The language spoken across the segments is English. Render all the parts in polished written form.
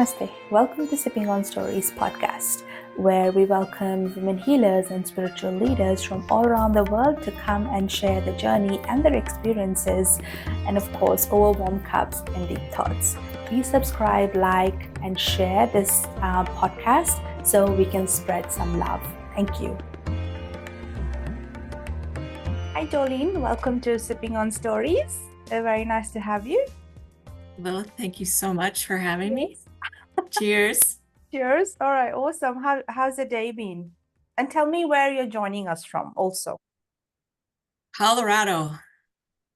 Namaste. Welcome to Sipping on Stories podcast, where we welcome women healers and spiritual leaders from all around the world to come and share their journey and their experiences, and of course, over warm cups and deep thoughts. Please subscribe, like, and share this podcast so we can spread some love. Thank you. Hi, Jolene. Welcome to Sipping on Stories. Very nice to have you. Well, thank you so much for having me. Cheers. Cheers. All right. Awesome. How's the day been? And tell me where you're joining us from also. Colorado.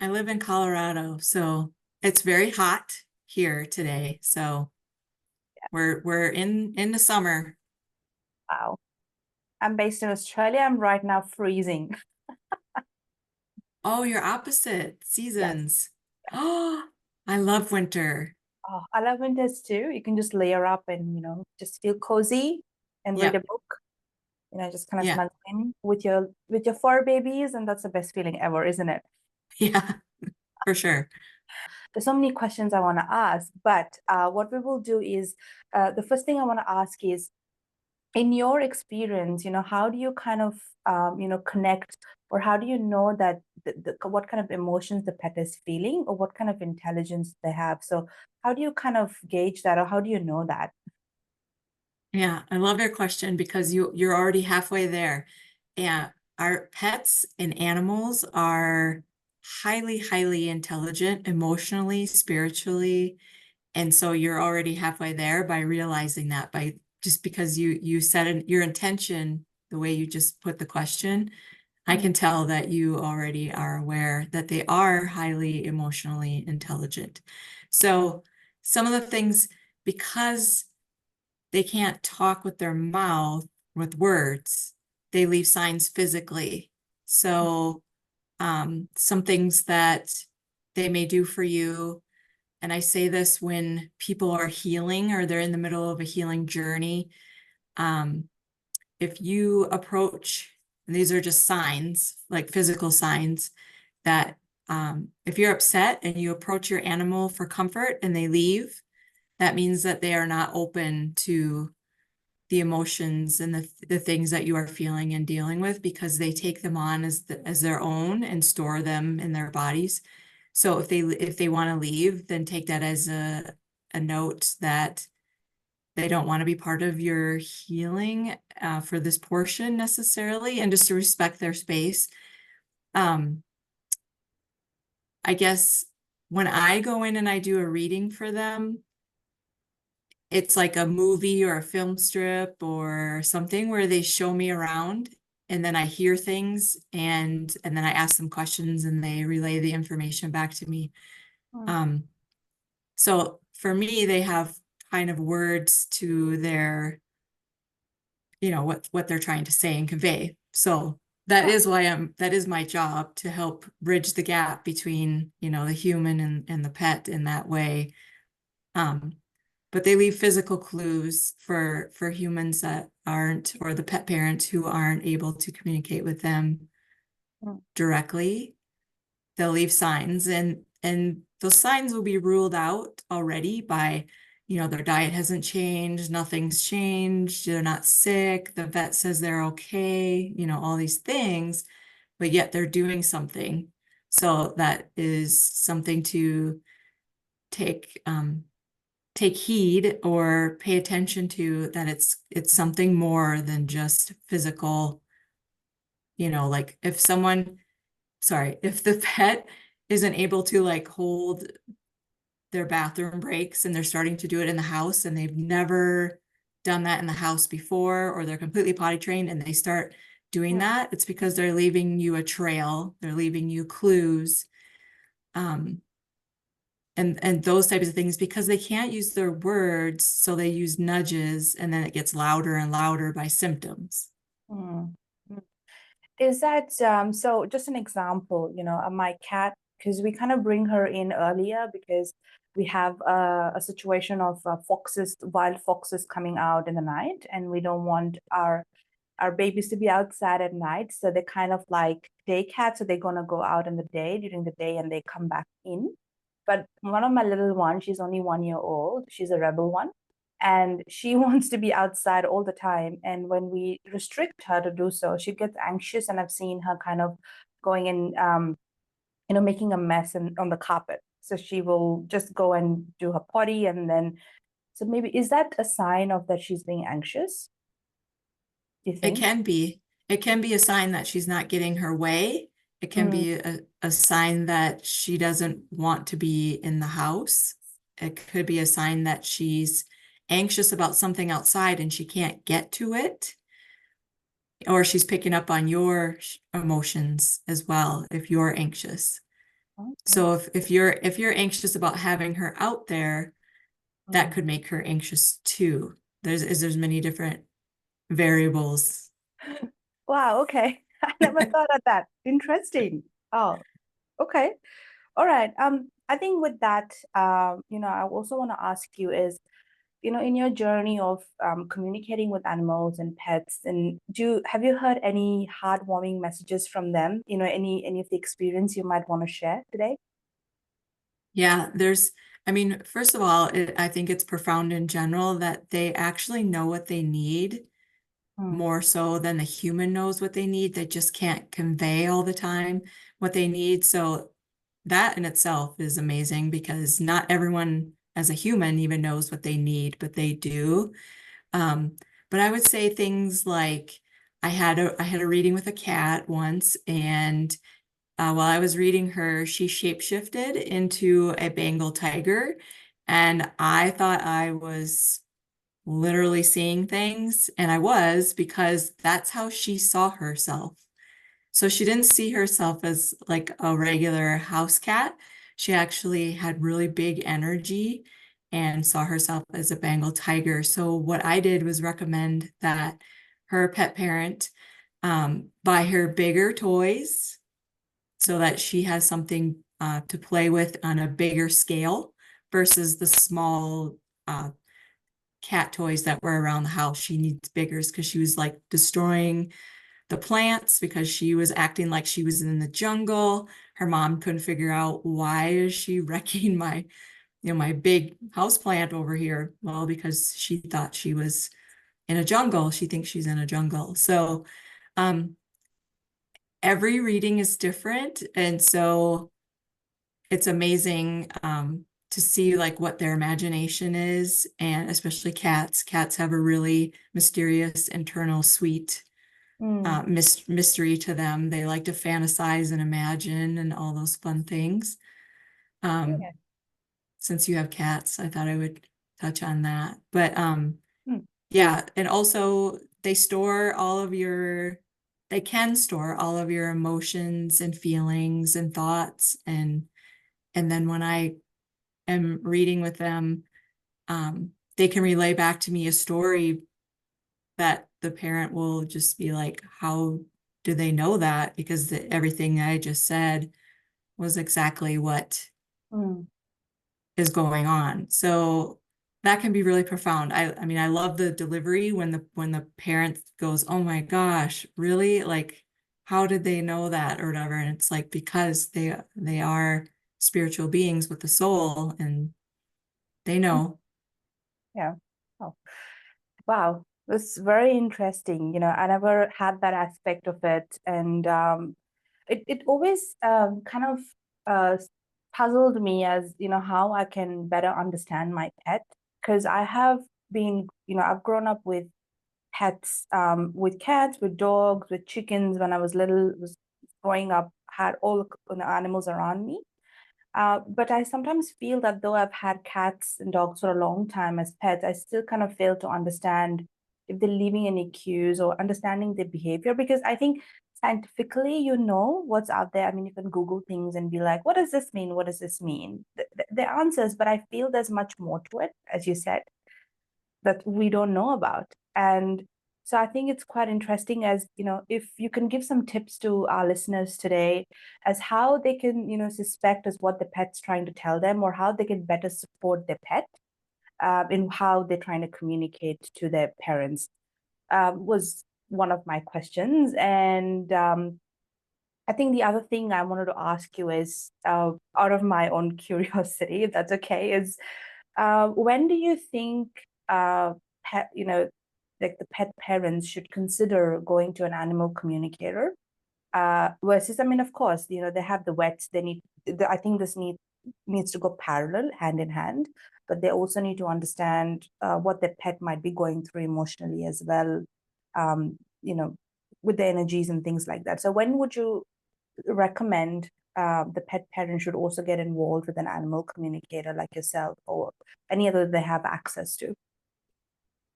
I live in Colorado, so it's very hot here today. So we're in the summer. Wow. I'm based in Australia. I'm right now freezing. Oh, you're opposite seasons. Oh, I love winter. Oh, I love winters too. You can just layer up and, just feel cozy and read a book. Just kind of snuggle in with your fur babies, and that's the best feeling ever, isn't it? Yeah, for sure. There's so many questions I want to ask, but what we will do is the first thing I want to ask is, in your experience, how do you kind of, connect, or how do you know that what kind of emotions the pet is feeling, or what kind of intelligence they have? So how do you kind of gauge that, or how do you know that? Yeah, I love your question because you're already halfway there. And our pets and animals are highly, highly intelligent, emotionally, spiritually. And so you're already halfway there by realizing that, by just because you said your intention, the way you just put the question, I can tell that you already are aware that they are highly emotionally intelligent. So some of the things, because they can't talk with their mouth with words, they leave signs physically. So some things that they may do for you, and I say this when people are healing or they're in the middle of a healing journey. If you approach, and these are just signs, like physical signs, that if you're upset and you approach your animal for comfort and they leave, that means that they are not open to the emotions and the things that you are feeling and dealing with, because they take them on as their own and store them in their bodies. So if they want to leave, then take that as a note that they don't want to be part of your healing for this portion necessarily, and just to respect their space. I guess when I go in and I do a reading for them, it's like a movie or a film strip or something where they show me around, and then I hear things, and then I ask them questions and they relay the information back to me. So for me, they have kind of words to their, what they're trying to say and convey. So that is my job, to help bridge the gap between, the human and the pet in that way. But they leave physical clues for humans that aren't, or the pet parents who aren't able to communicate with them directly. They'll leave signs, and those signs will be ruled out already by, their diet hasn't changed, nothing's changed, they're not sick, the vet says they're okay, all these things, but yet they're doing something. So that is something to take heed or pay attention to, that it's something more than just physical. Like if the pet isn't able to like hold their bathroom breaks and they're starting to do it in the house, and they've never done that in the house before, or they're completely potty trained and they start doing that, it's because they're leaving you a trail, they're leaving you clues. And those types of things, because they can't use their words, so they use nudges, and then it gets louder and louder by symptoms. Is that so? Just an example, my cat, because we kind of bring her in earlier because we have a situation of wild foxes coming out in the night, and we don't want our babies to be outside at night. So they're kind of like day cats, so they're gonna go out in the day during the day, and they come back in. But one of my little ones, she's only 1 year old. She's a rebel one. and she wants to be outside all the time. And when we restrict her to do so, she gets anxious, and I've seen her kind of going and making a mess on the carpet. So she will just go and do her potty, and then so maybe is that a sign of that she's being anxious, do you It think? can be. It can be a sign that she's not getting her way. It can Mm. be a sign that she doesn't want to be in the house. It could be a sign that she's anxious about something outside and she can't get to it. Or she's picking up on your emotions as well if you're anxious. Okay. So if you're anxious about having her out there, that Mm. could make her anxious too. There's many different variables. Wow, okay. I never thought of that. Interesting. Oh, okay. All right. I think with that, I also want to ask you is, in your journey of communicating with animals and pets, and have you heard any heartwarming messages from them? Any of the experience you might want to share today? Yeah, I mean, first of all, I think it's profound in general that they actually know what they need Mm. more so than the human knows what they need. They just can't convey all the time what they need. So that in itself is amazing because not everyone as a human even knows what they need, but they do. Um, but I would say things like I had a reading with a cat once, and while I was reading her, she shapeshifted into a Bengal tiger, and I thought I was literally seeing things, and I was because that's how she saw herself. So she didn't see herself as like a regular house cat. She actually had really big energy and saw herself as a Bengal tiger. So what I did was recommend that her pet parent buy her bigger toys so that she has something to play with on a bigger scale versus the small cat toys that were around the house. She needs biggers because she was like destroying the plants because she was acting like she was in the jungle. Her mom couldn't figure out why is she wrecking my big house plant over here. Well, because she thought she was in a jungle. She thinks she's in a jungle. So um, every reading is different. And so it's amazing to see like what their imagination is, and especially cats. Cats have a really mysterious internal sweet Mm. mystery to them. They like to fantasize and imagine and all those fun things. Um, Yeah. since you have cats, I thought I would touch on that. But Mm. yeah, and also they can store all of your emotions and feelings and thoughts, and then when I am reading with them, they can relay back to me a story that the parent will just be like, how do they know that? Because everything I just said was exactly what Mm. is going on. So that can be really profound. I mean, I love the delivery when the parent goes, "Oh my gosh, really? Like, how did they know that?" or whatever. And it's like because they are spiritual beings with a soul and they Mm. know. Yeah. Oh, wow. That's very interesting. I never had that aspect of it. And it always kind of uh, puzzled me as, how I can better understand my pet. Because I've grown up with pets, with cats, with dogs, with chickens when I was little, was growing up, had all the animals around me. But I sometimes feel that though I've had cats and dogs for a long time as pets, I still kind of fail to understand if they're leaving any cues or understanding their behavior. Because I think scientifically, what's out there. I mean, you can Google things and be like, what does this mean? What does this mean? The answers, but I feel there's much more to it, as you said, that we don't know about. And so I think it's quite interesting as, if you can give some tips to our listeners today as how they can, suspect as what the pet's trying to tell them, or how they can better support their pet in how they're trying to communicate to their parents, was one of my questions. And I think the other thing I wanted to ask you is, out of my own curiosity, if that's okay, is when do you think pet, like the pet parents should consider going to an animal communicator. Versus, I mean, of course, they have the vets. I think this needs to go parallel, hand in hand, but they also need to understand what their pet might be going through emotionally as well, um, you know, with the energies and things like that. So when would you recommend the pet parent should also get involved with an animal communicator like yourself or any other they have access to?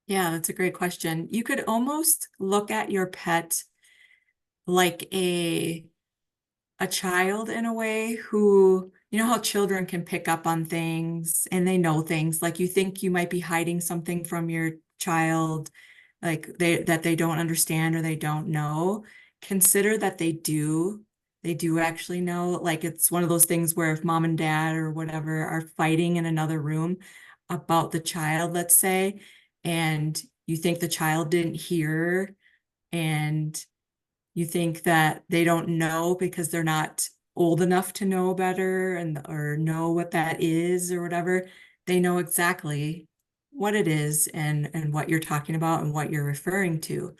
Yeah, that's a great question. You could almost look at your pet like a child in a way who, you know how children can pick up on things and they know things, like you think you might be hiding something from your child, like that they don't understand or they don't know. Consider that they do actually know. Like it's one of those things where if mom and dad or whatever are fighting in another room about the child, let's say, and you think the child didn't hear, and you think that they don't know because they're not old enough to know better and or know what that is or whatever. They know exactly what it is and what you're talking about and what you're referring to.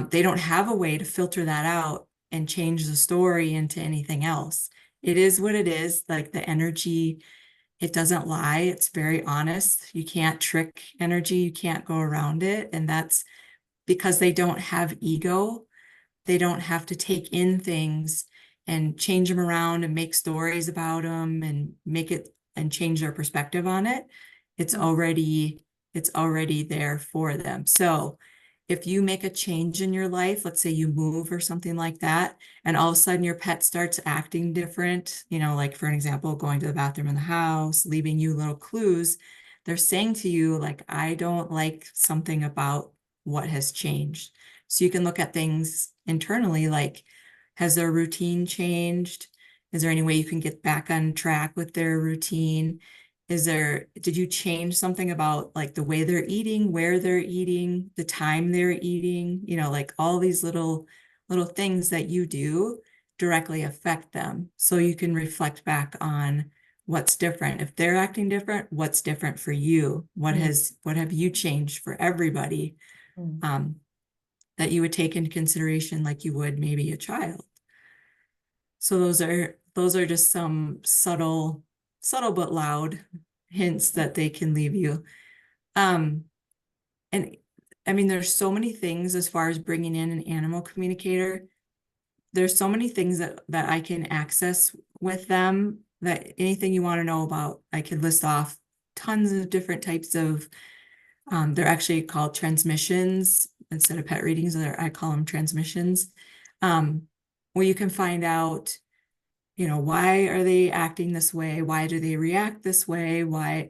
They don't have a way to filter that out and change the story into anything else. It is what it is. Like the energy, it doesn't lie. It's very honest. You can't trick energy. You can't go around it. And that's because they don't have ego. They don't have to take in things and change them around and make stories about them and make it and change their perspective on it. It's Mm. already it's already there for them. So if you make a change in your life, let's say you move or something like that, and all of a sudden your pet starts acting different, like for an example, going to the bathroom in the house, leaving you little clues, they're saying to you, like, I don't like something about what has changed. So you can look at things internally, like, has their routine changed? Is there any way you can get back on track with their routine? Did you change something about like the way they're eating, where they're eating, the time they're eating? Like all these little things that you do directly affect them. So you can reflect back on what's different. If they're acting different, what's different for you? What Mm. have you changed for everybody? Mm. Um, that you would take into consideration like you would maybe a child. So those are just some subtle but loud hints that they can leave you. Um, and I mean, there's so many things as far as bringing in an animal communicator. There's so many things that I can access with them, that anything you want to know about, I could list off tons of different types of, they're actually called transmissions instead of pet readings. I call them transmissions, um, where you can find out, why are they acting this way? Why do they react this way? Why,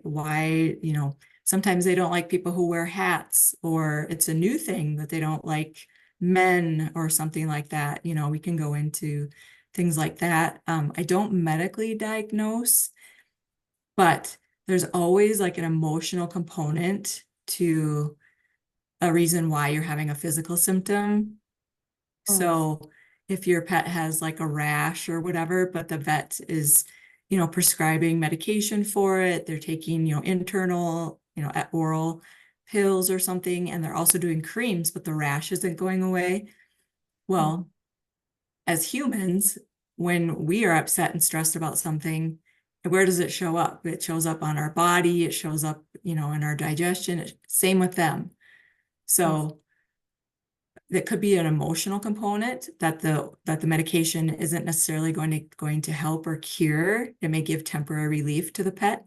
sometimes they don't like people who wear hats, or it's a new thing that they don't like men or something like that. We can go into things like that. I don't medically diagnose, but there's always like an emotional component to a reason why you're having a physical symptom. Mm. So if your pet has like a rash or whatever, but the vet is, prescribing medication for it, they're taking, internal, oral pills or something, and they're also doing creams, but the rash isn't going away. Well, as humans, when we are upset and stressed about something, where does it show up? It shows up on our body, it shows up, in our digestion. Same with them. Mm. So that could be an emotional component that the medication isn't necessarily going to help or cure. It may give temporary relief to the pet,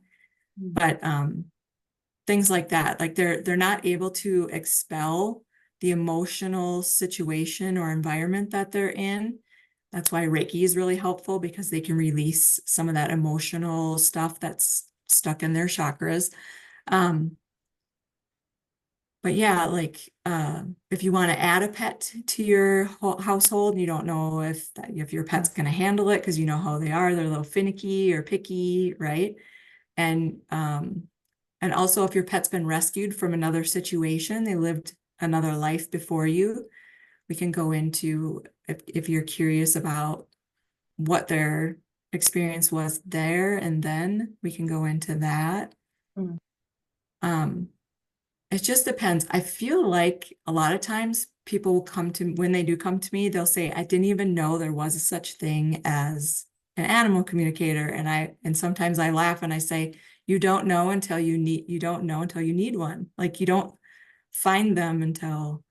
Mm. but things like that, like they're not able to expel the emotional situation or environment that they're in. That's why Reiki is really helpful, because they can release some of that emotional stuff that's stuck in their chakras. Um, but yeah, like if you want to add a pet to your household, and you don't know if your pet's going to handle it, because you know how they are, they're a little finicky or picky, right? And also, if your pet's been rescued from another situation, they lived another life before you, we can go into, if you're curious about what their experience was there, and then we can go into that. Mm. Um, It just depends. I feel like a lot of times people will come to, when they do come to me, they'll say, I didn't even know there was a such thing as an animal communicator. And sometimes I laugh and I say, you don't know until you don't know until you need one. Like you don't find them until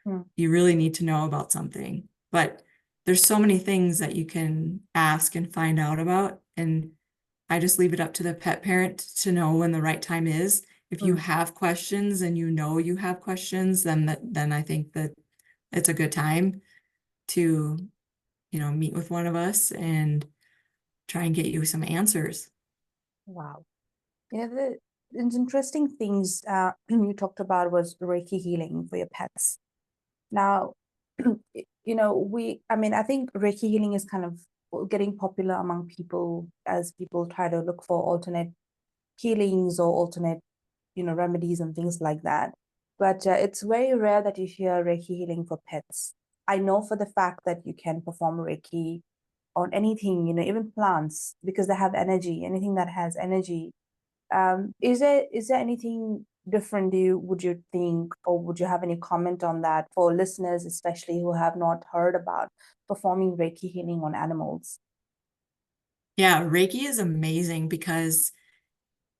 Hmm. you really need to know about something. But there's so many things that you can ask and find out about. And I just leave it up to the pet parent to know when the right time is. If you Hmm. have questions and you know you have questions, then I think that it's a good time to, meet with one of us and try and get you some answers. Wow. The interesting things you talked about was Reiki healing for your pets. Now, I think Reiki healing is kind of getting popular among people as people try to look for alternate healings or alternate, remedies and things like that. But it's very rare that you hear Reiki healing for pets. I know for the fact that you can perform Reiki on anything, even plants, because they have energy, anything that has energy. Is there anything different would you think, or would you have any comment on that for listeners, especially who have not heard about performing Reiki healing on animals? Yeah, Reiki is amazing because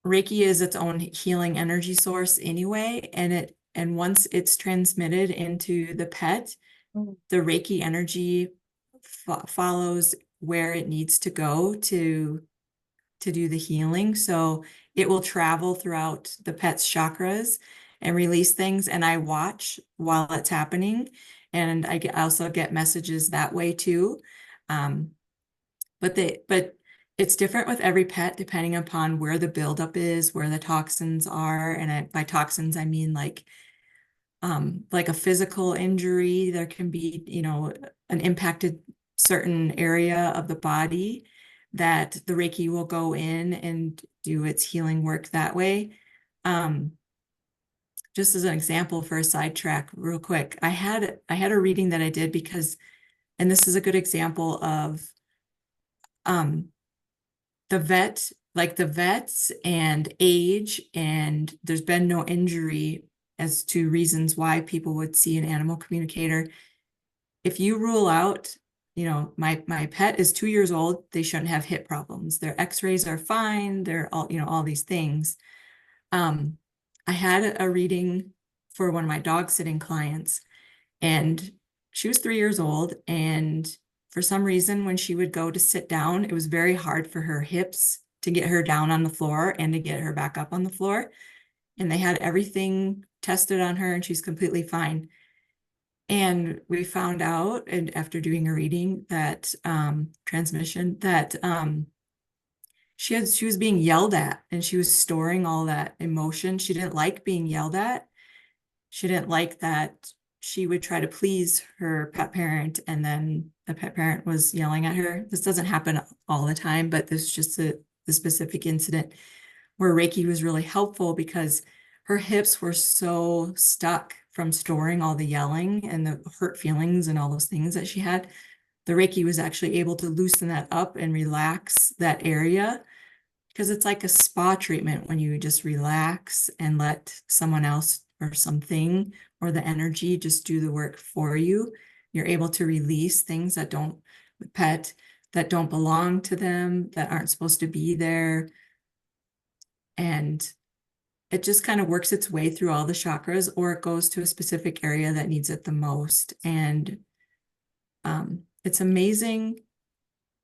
Reiki is its own healing energy source anyway, and once it's transmitted into the pet, Mm. the Reiki energy follows where it needs to go to do the healing. So it will travel throughout the pet's chakras and release things. And I watch while it's happening. And I also get messages that way too. Um, but it's different with every pet depending upon where the buildup is, where the toxins are. And by toxins, I mean like a physical injury. There can be, an impacted certain area of the body that the Reiki will go in and do its healing work that way. Um, just as an example for a sidetrack, real quick, I had a reading that I did because, and this is a good example of um, the vets and age, and there's been no injury as to reasons why people would see an animal communicator. If you rule out, my pet is 2 years old, they shouldn't have hip problems. Their x-rays are fine, they're all these things. Um, I had a reading for one of my dog sitting clients, and she was 3 years old, and for some reason, when she would go to sit down, it was very hard for her hips to get her down on the floor and to get her back up on the floor. And they had everything tested on her, and she's completely fine. And we found out, and after doing a reading that transmission, that she was being yelled at, and she was storing all that emotion. She didn't like being yelled at. She didn't like that she would try to please her pet parent, and then the pet parent was yelling at her. This doesn't happen all the time, but this is just the specific incident where Reiki was really helpful because her hips were so stuck from storing all the yelling and the hurt feelings and all those things that she had. The Reiki was actually able to loosen that up and relax that area, because it's like a spa treatment when you just relax and let someone else or something or the energy just do the work for you. You're able to release things that don't, the pet, that don't belong to them, that aren't supposed to be there. And it just kind of works its way through all the chakras, or it goes to a specific area that needs it the most. And it's amazing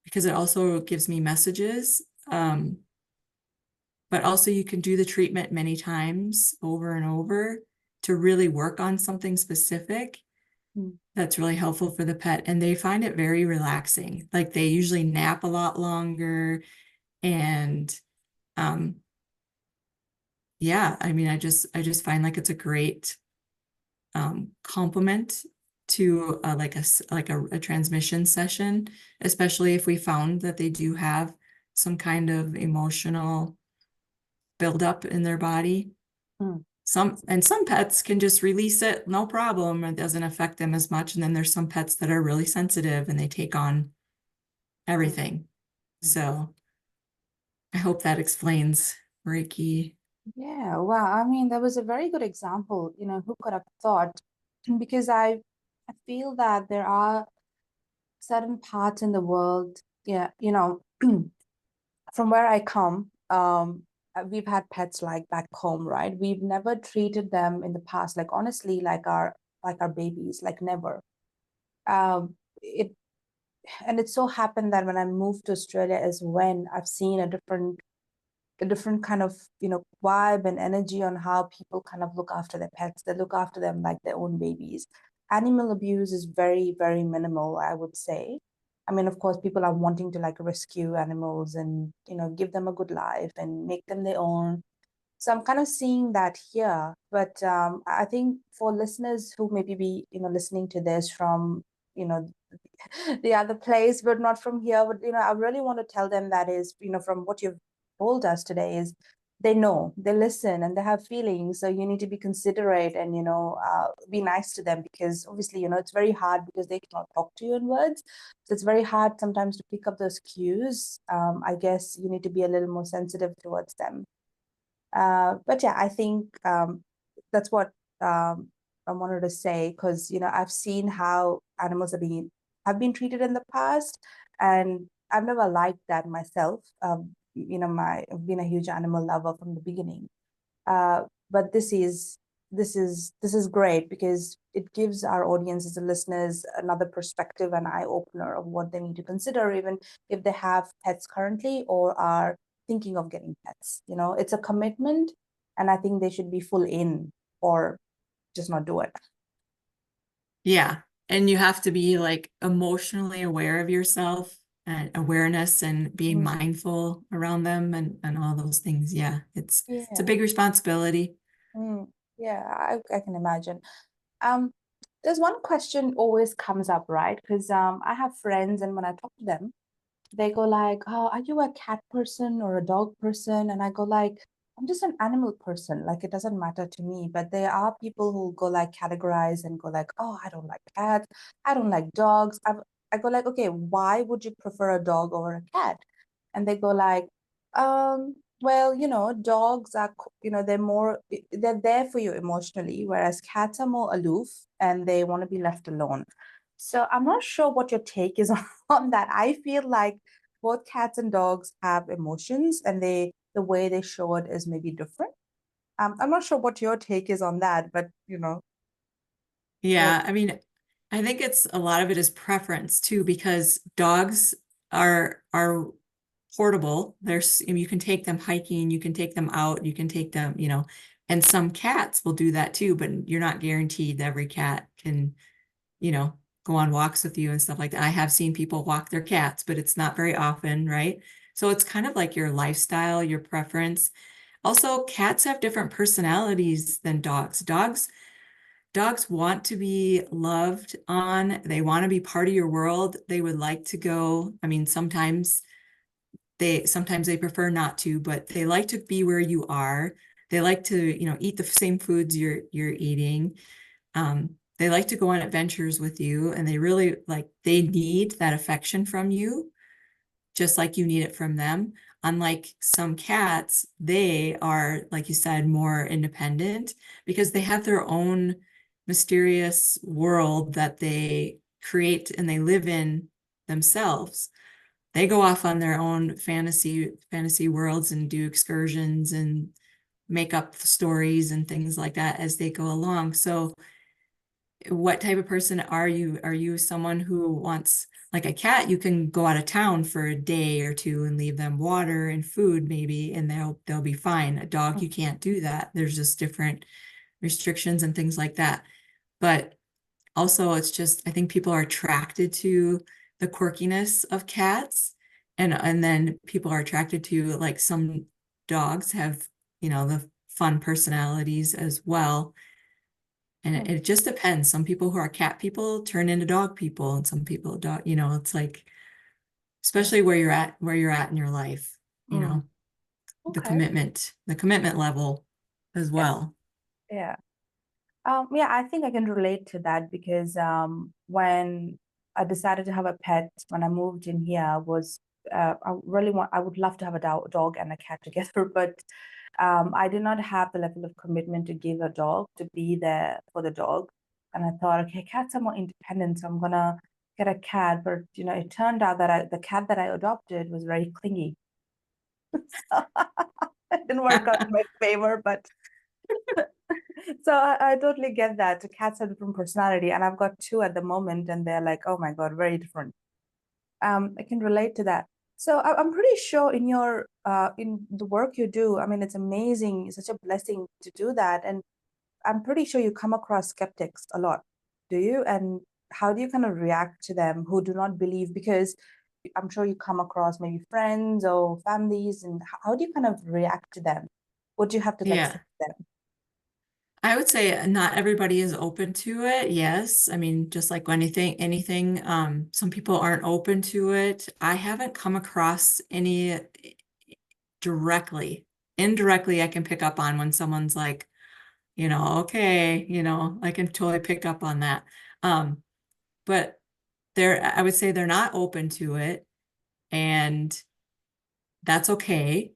because it also gives me messages. But also you can do the treatment many times over and over to really work on something specific Mm. that's really helpful for the pet. And they find it very relaxing. Like they usually nap a lot longer. And yeah, I mean, I just find like it's a great complement to like a transmission session, especially if we found that they do have some kind of emotional buildup in their body. Mm. Some pets can just release it, no problem. It doesn't affect them as much. And then there's some pets that are really sensitive and they take on Mm. everything. Mm. So I hope that explains Reiki. Yeah, wow. I mean, that was a very good example. Who could have thought? Because I feel that there are certain parts in the world, yeah, from where I come, we've had pets like back home, right? We've never treated them in the past, like honestly, like our babies, like never. It and it so happened that when I moved to Australia is when I've seen a different kind of vibe and energy on how people kind of look after their pets. They look after them like their own babies. Animal abuse is very, very minimal, I would say. I mean, of course, people are wanting to like rescue animals and give them a good life and make them their own. So I'm kind of seeing that here. But I think for listeners who maybe be listening to this from you know the other place, but not from here. But I really want to tell them that is, from what you've told us today is they know, they listen, and they have feelings. So you need to be considerate and be nice to them because obviously it's very hard because they cannot talk to you in words. So it's very hard sometimes to pick up those cues. I guess you need to be a little more sensitive towards them. But yeah, I think that's what I wanted to say because I've seen how animals have been treated in the past, and I've never liked that myself. I've been a huge animal lover from the beginning. But this is great because it gives our audiences, the listeners, another perspective and eye opener of what they need to consider, even if they have pets currently or are thinking of getting pets. It's a commitment, and I think they should be full in or just not do it. Yeah. And you have to be like emotionally aware of yourself and awareness and being Mm. mindful around them and all those things. Yeah. It's a Yeah. big responsibility. Mm. Yeah, I can imagine. Um, there's one question always comes up, right? Because I have friends, and when I talk to them, they go like, "Oh, are you a cat person or a dog person?" And I go like, "I'm just an animal person. Like it doesn't matter to me." But there are people who go like categorize and go like, "Oh, I don't like cats. I don't like dogs." I go like, "Okay, why would you prefer a dog over a cat?" And they go like, well, dogs are, they're there for you emotionally, whereas cats are more aloof and they want to be left alone. So I'm not sure what your take is on that. I feel like both cats and dogs have emotions and the way they show it is maybe different. I'm not sure what your take is on that, but what Yeah. I mean, I think it's a lot of it is preference too, because dogs are portable. You can take them hiking, you can take them out, you can take them, and some cats will do that too, but you're not guaranteed that every cat can, you know, go on walks with you and stuff like that. I have seen people walk their cats, but it's not very often, right? So it's kind of like your lifestyle, your preference. Also, cats have different personalities than dogs. Dogs want to be loved on. They want to be part of your world. They would like to go. I mean, sometimes they prefer not to, but they like to be where you are. They like to, eat the same foods you're eating. They like to go on adventures with you, and they need that affection from you, just like you need it from them. Unlike some cats, they are, like you said, more independent because they have their own mysterious world that they create and they live in themselves. They go off on their own fantasy worlds and do excursions and make up stories and things like that as they go along. So what type of person are you? Are you someone who wants, like a cat, you can go out of town for a day or two and leave them water and food maybe, and they'll be fine. A dog, you can't do that. There's just different restrictions and things like that. But also it's just, I think people are attracted to the quirkiness of cats, and then people are attracted to, like, some dogs have, the fun personalities as well. And it just depends. Some people who are cat people turn into dog people, and some people dog, it's like, yeah. especially where you're at in your life, Mm. the Okay. commitment level as Yeah. well. Yeah. Yeah, I think I can relate to that because when I decided to have a pet when I moved in here was I would love to have a dog and a cat together, but I did not have the level of commitment to give a dog, to be there for the dog. And I thought, okay, cats are more independent, so I'm gonna get a cat. But it turned out that the cat that I adopted was very clingy. So it didn't work out in my favor, but so I totally get that. Cats have different personality, and I've got two at the moment, and they're like, oh my God, very different. I can relate to that. So I'm pretty sure in the work you do, I mean, it's amazing. It's such a blessing to do that. And I'm pretty sure you come across skeptics a lot, do you? And how do you kind of react to them who do not believe? Because I'm sure you come across maybe friends or families, and how do you kind of react to them? What do you have to like say Yeah. to them? I would say not everybody is open to it. Yes. I mean, just like anything, some people aren't open to it. I haven't come across any directly. Indirectly, I can pick up on when someone's like, okay, I can totally pick up on that. But I would say they're not open to it, and that's okay.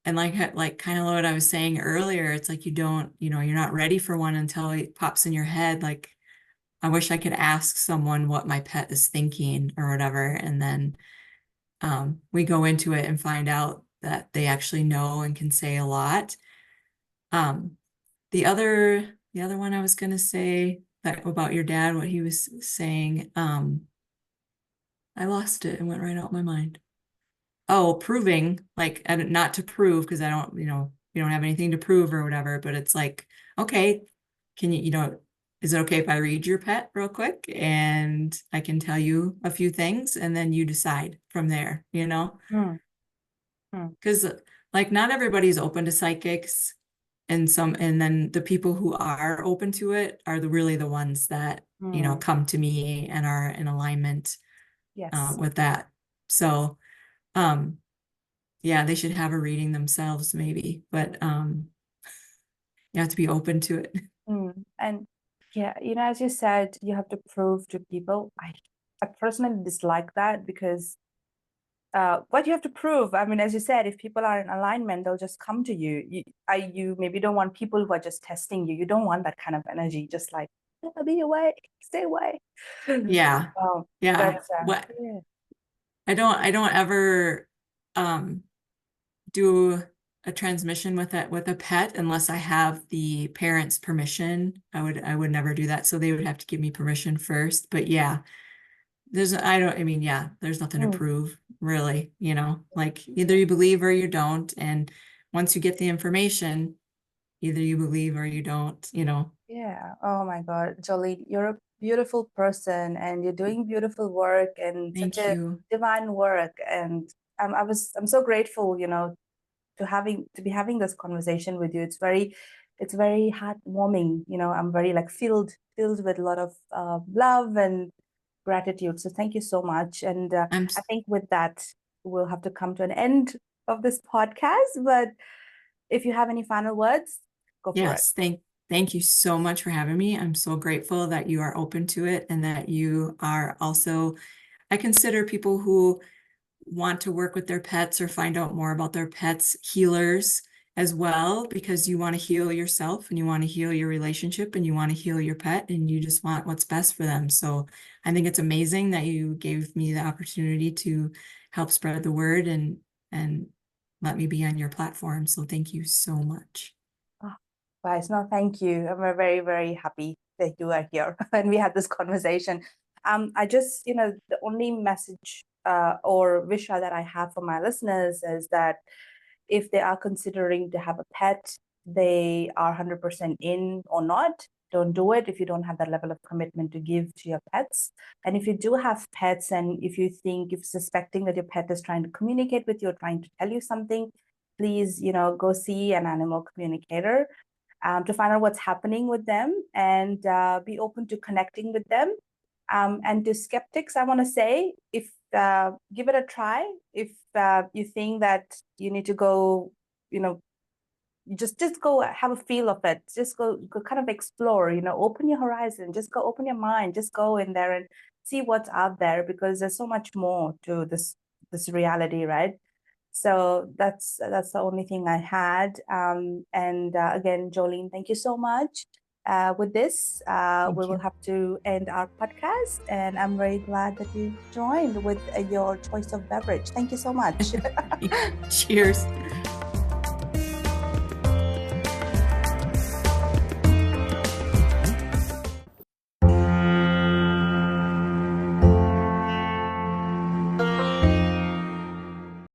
And like kind of what I was saying earlier, it's like you're not ready for one until it pops in your head. Like, I wish I could ask someone what my pet is thinking or whatever, and then we go into it and find out that they actually know and can say a lot. Um, the other one I was gonna say that about your dad, what he was saying, I lost it and went right out my mind. Oh, proving, like, and not to prove because I don't, you don't have anything to prove or whatever, but it's like, okay, can is it okay if I read your pet real quick and I can tell you a few things and then you decide from there, Hmm. Hmm. because like not everybody's open to psychics, and then the people who are open to it are really the ones that, Hmm. come to me and are in alignment Yes. with that. So, um, yeah, they should have a reading themselves maybe, but you have to be open to it. And yeah, as you said, you have to prove to people. I personally dislike that because what you have to prove, I mean, as you said, if people are in alignment, they'll just come to you. You maybe don't want people who are just testing you. You don't want that kind of energy, just like, be away, stay away. Yeah. Um, but Yeah. What yeah. I don't ever um do a transmission with a pet unless I have the parents' permission. I would never do that. So they would have to give me permission first. But yeah, I mean, yeah, there's nothing to Mm. prove, really, like either you believe or you don't. And once you get the information, either you believe or you don't. Yeah. Oh my God, Jolene, you're a beautiful person and you're doing beautiful work and such Thank a you. divine work. And I'm so grateful, to be having this conversation with you. It's very heartwarming. I'm very like filled with a lot of love and gratitude. So thank you so much. And I'm I s- think with that, we'll have to come to an end of this podcast. But if you have any final words, go for it. yes, thank you so much for having me. I'm so grateful that you are open to it and that you are also, I consider people who want to work with their pets or find out more about their pets healers as well, because you want to heal yourself and you want to heal your relationship and you want to heal your pet and you just want what's best for them. So I think it's amazing that you gave me the opportunity to help spread the word and let me be on your platform. So thank you so much. Oh, guys, no, thank you. I'm very, very happy that you are here and we had this conversation. I just, the only message or wish that I have for my listeners is that if they are considering to have a pet, they are 100% in or not. Don't do it if you don't have that level of commitment to give to your pets. And if you do have pets and if you're suspecting that your pet is trying to communicate with you or trying to tell you something, please, go see an animal communicator to find out what's happening with them and be open to connecting with them. And to skeptics, I want to say, if give it a try. If you think that you need to go, you just go have a feel of it. Just go kind of explore. Open your horizon. Just go open your mind. Just go in there and see what's out there because there's so much more to this reality, right? So that's the only thing I had. And again, Jolene, thank you so much. With this, we will have to end our podcast, and I'm very glad that you joined with your choice of beverage. Thank you so much. Cheers.